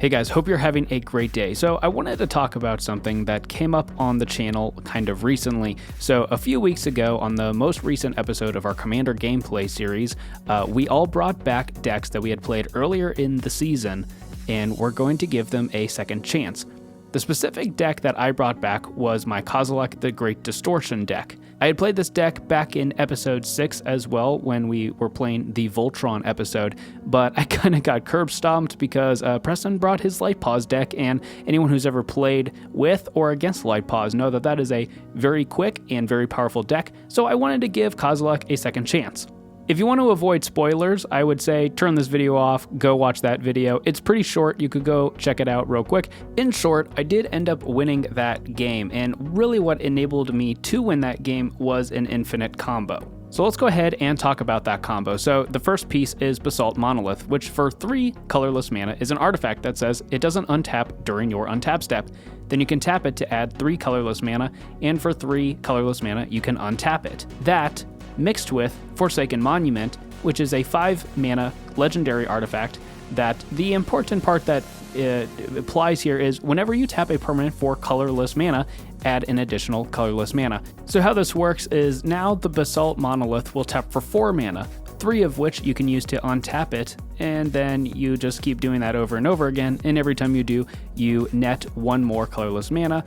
Hey guys, hope you're having a great day. So I wanted to talk about something that came up on the channel kind of recently. So a few weeks ago on the most recent episode of our Commander gameplay series, we all brought back decks that we had played earlier in the season, and we're going to give them a second chance. The specific deck that I brought back was my Kozilek the Great Distortion deck. I had played this deck back in episode 6 as well when we were playing the Voltron episode, but I kind of got curb stomped because Preston brought his Light Paws deck, and anyone who's ever played with or against Light Paws know that that is a very quick and very powerful deck, so I wanted to give Kozilek a second chance. If you want to avoid spoilers, I would say turn this video off, go watch that video. It's pretty short, you could go check it out real quick. In short, I did end up winning that game, and really what enabled me to win that game was an infinite combo. So let's go ahead and talk about that combo. So the first piece is Basalt Monolith, which for 3 colorless mana is an artifact that says it doesn't untap during your untap step. Then you can tap it to add 3 colorless mana, and for 3 colorless mana, you can untap it. That mixed with Forsaken Monument, which is a 5 mana legendary artifact that the important part that applies here is whenever you tap a permanent for colorless mana, add an additional colorless mana. So how this works is now the Basalt Monolith will tap for 4 mana, 3 of which you can use to untap it, and then you just keep doing that over and over again, and every time you do, you net 1 more colorless mana,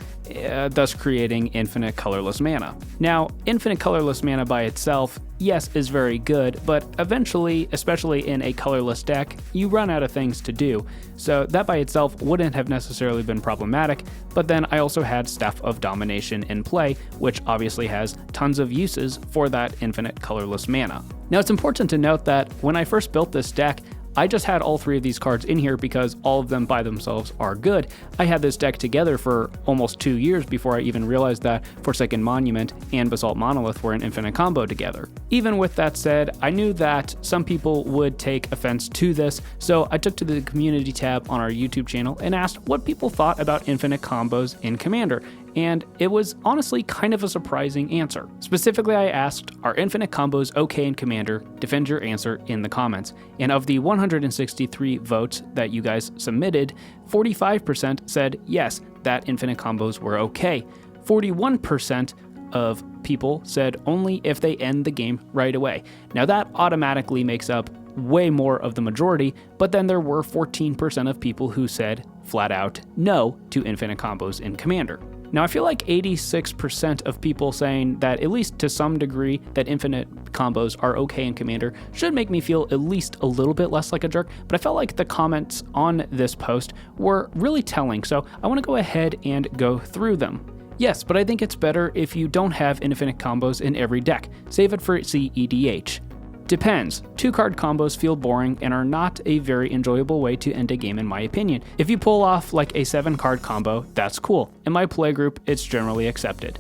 thus creating infinite colorless mana. Now, infinite colorless mana by itself, yes, is very good, but eventually, especially in a colorless deck, you run out of things to do, so that by itself wouldn't have necessarily been problematic, but then I also had Staff of Domination in play, which obviously has tons of uses for that infinite colorless mana. Now, it's important to note that when I first built this deck, I just had all 3 of these cards in here because all of them by themselves are good. I had this deck together for almost 2 years before I even realized that Forsaken Monument and Basalt Monolith were an infinite combo together. Even with that said, I knew that some people would take offense to this, so I took to the community tab on our YouTube channel and asked what people thought about infinite combos in Commander, and it was honestly kind of a surprising answer. Specifically, I asked, are infinite combos okay in Commander? Defend your answer in the comments. And of the 163 votes that you guys submitted, 45% said yes, that infinite combos were okay. 41% of people said only if they end the game right away. Now that automatically makes up way more of the majority, but then there were 14% of people who said flat out no to infinite combos in Commander. Now, I feel like 86% of people saying that, at least to some degree, that infinite combos are okay in Commander should make me feel at least a little bit less like a jerk, but I felt like the comments on this post were really telling, so I want to go ahead and go through them. Yes, but I think it's better if you don't have infinite combos in every deck. Save it for cEDH. Depends. 2-card combos feel boring and are not a very enjoyable way to end a game in my opinion. If you pull off like a 7-card combo, that's cool. In my playgroup, it's generally accepted.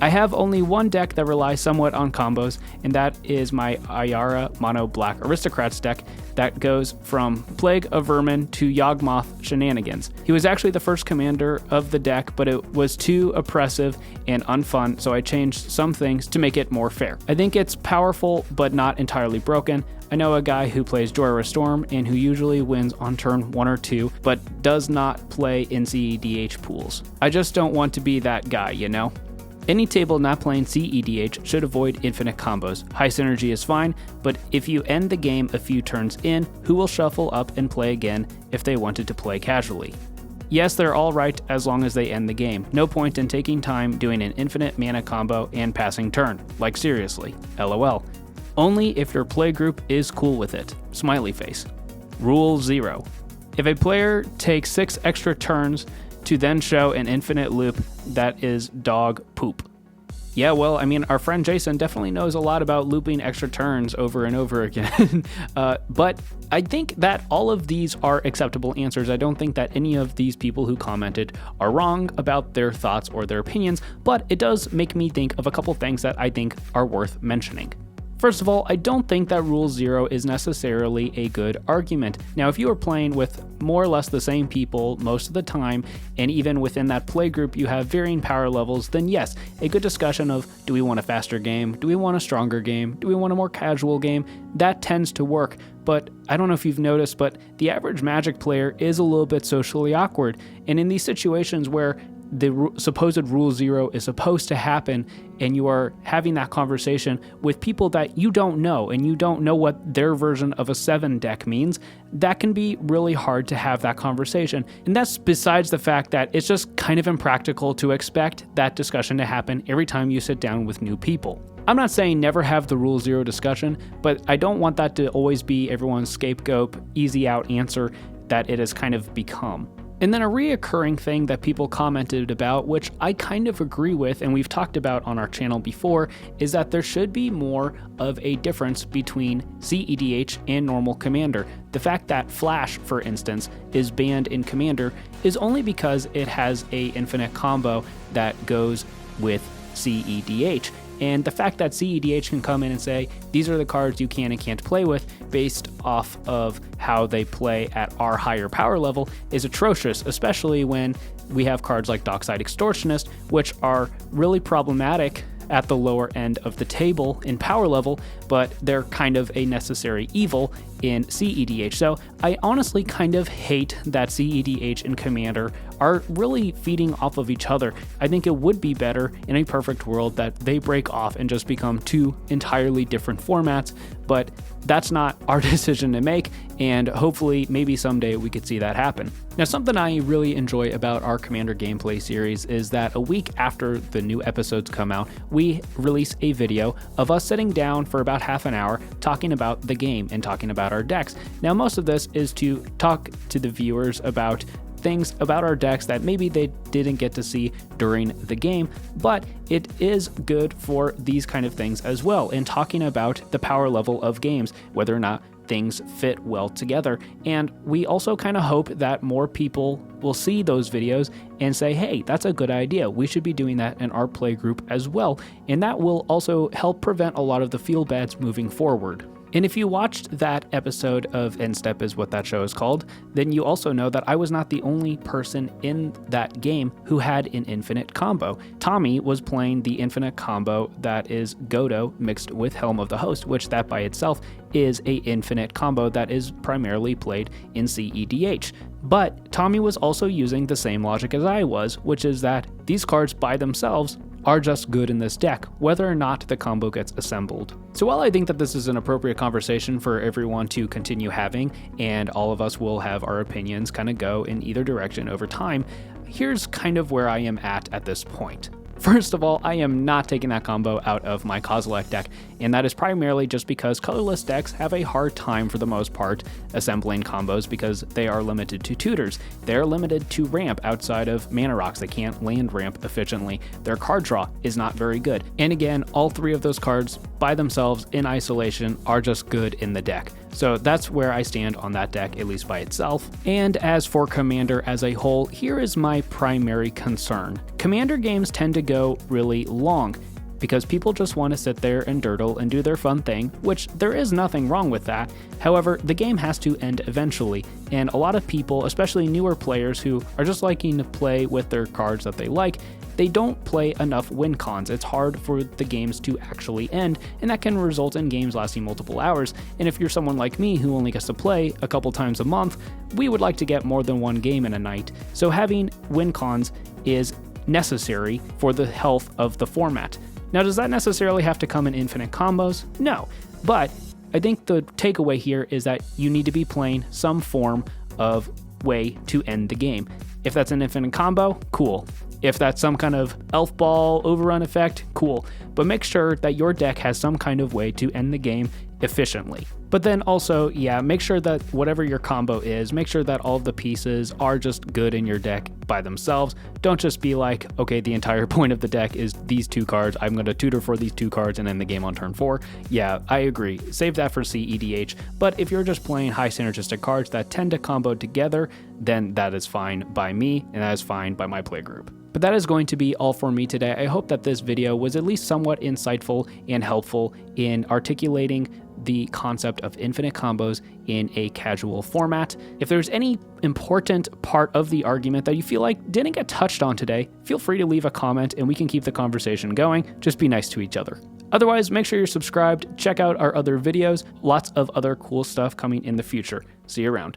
I have only one deck that relies somewhat on combos, and that is my Ayara Mono Black Aristocrats deck that goes from Plague of Vermin to Yawgmoth Shenanigans. He was actually the first commander of the deck, but it was too oppressive and unfun, so I changed some things to make it more fair. I think it's powerful, but not entirely broken. I know a guy who plays Joyra Storm and who usually wins on turn 1 or 2, but does not play in cEDH pools. I just don't want to be that guy, you know? Any table not playing cEDH should avoid infinite combos. High synergy is fine, but if you end the game a few turns in, who will shuffle up and play again if they wanted to play casually? Yes, they're all right as long as they end the game. No point in taking time doing an infinite mana combo and passing turn. Like seriously, LOL. Only if your playgroup is cool with it. Smiley face. Rule 0. If a player takes 6 extra turns to then show an infinite loop, that is dog poop. Yeah, well, I mean, our friend Jason definitely knows a lot about looping extra turns over and over again. But I think that all of these are acceptable answers. I don't think that any of these people who commented are wrong about their thoughts or their opinions, but it does make me think of a couple things that I think are worth mentioning. First of all, I don't think that Rule 0 is necessarily a good argument. Now, if you are playing with more or less the same people most of the time, and even within that playgroup you have varying power levels, then yes, a good discussion of, do we want a faster game? Do we want a stronger game? Do we want a more casual game? That tends to work. But I don't know if you've noticed, but the average Magic player is a little bit socially awkward. And in these situations where the supposed Rule 0 is supposed to happen, and you are having that conversation with people that you don't know, and you don't know what their version of a 7 deck means, that can be really hard to have that conversation. And that's besides the fact that it's just kind of impractical to expect that discussion to happen every time you sit down with new people. I'm not saying never have the Rule 0 discussion, but I don't want that to always be everyone's scapegoat, easy out answer that it has kind of become. And then a reoccurring thing that people commented about, which I kind of agree with and we've talked about on our channel before, is that there should be more of a difference between cEDH and normal Commander. The fact that Flash, for instance, is banned in Commander is only because it has an infinite combo that goes with cEDH. And the fact that cEDH can come in and say, these are the cards you can and can't play with based off of how they play at our higher power level is atrocious, especially when we have cards like Dockside Extortionist, which are really problematic at the lower end of the table in power level, but they're kind of a necessary evil in cEDH. So I honestly kind of hate that cEDH and Commander are really feeding off of each other. I think it would be better in a perfect world that they break off and just become two entirely different formats, but that's not our decision to make, and hopefully maybe someday we could see that happen. Now, something I really enjoy about our Commander gameplay series is that a week after the new episodes come out, we release a video of us sitting down for about half an hour talking about the game and talking about our decks. Now, most of this is to talk to the viewers about things about our decks that maybe they didn't get to see during the game, but it is good for these kind of things as well, in talking about the power level of games, whether or not things fit well together. And we also kind of hope that more people will see those videos and say, hey, that's a good idea. We should be doing that in our play group as well. And that will also help prevent a lot of the feel bads moving forward. And if you watched that episode of End Step is what that show is called, then you also know that I was not the only person in that game who had an infinite combo. Tommy was playing the infinite combo that is Godo mixed with Helm of the Host, which that by itself is a infinite combo that is primarily played in cEDH. But Tommy was also using the same logic as I was, which is that these cards by themselves are just good in this deck, whether or not the combo gets assembled. So while I think that this is an appropriate conversation for everyone to continue having, and all of us will have our opinions kind of go in either direction over time, here's kind of where I am at this point. First of all, I am not taking that combo out of my Kozilek deck, and that is primarily just because colorless decks have a hard time for the most part assembling combos because they are limited to tutors. They're limited to ramp outside of mana rocks. They can't land ramp efficiently. Their card draw is not very good. And again, all three of those cards by themselves in isolation are just good in the deck. So that's where I stand on that deck, at least by itself. And as for Commander as a whole, here is my primary concern. Commander games tend to go really long because people just want to sit there and durdle and do their fun thing, which there is nothing wrong with that. However, the game has to end eventually, and a lot of people, especially newer players who are just liking to play with their cards that they like, they don't play enough win cons. It's hard for the games to actually end, and that can result in games lasting multiple hours. And if you're someone like me who only gets to play a couple times a month, we would like to get more than one game in a night. So having win cons is necessary for the health of the format. Now, does that necessarily have to come in infinite combos? No, but I think the takeaway here is that you need to be playing some form of way to end the game. If that's an infinite combo, cool. If that's some kind of elf ball overrun effect, cool. But make sure that your deck has some kind of way to end the game efficiently. But then also, yeah, make sure that whatever your combo is, make sure that all of the pieces are just good in your deck by themselves. Don't just be like, okay, the entire point of the deck is these two cards. I'm going to tutor for these two cards and end the game on turn 4. Yeah, I agree. Save that for cEDH. But if you're just playing high synergistic cards that tend to combo together, then that is fine by me, and that is fine by my playgroup. But that is going to be all for me today. I hope that this video was at least somewhat insightful and helpful in articulating the concept of infinite combos in a casual format. If there's any important part of the argument that you feel like didn't get touched on today, feel free to leave a comment and we can keep the conversation going. Just be nice to each other. Otherwise, make sure you're subscribed, check out our other videos, lots of other cool stuff coming in the future. See you around.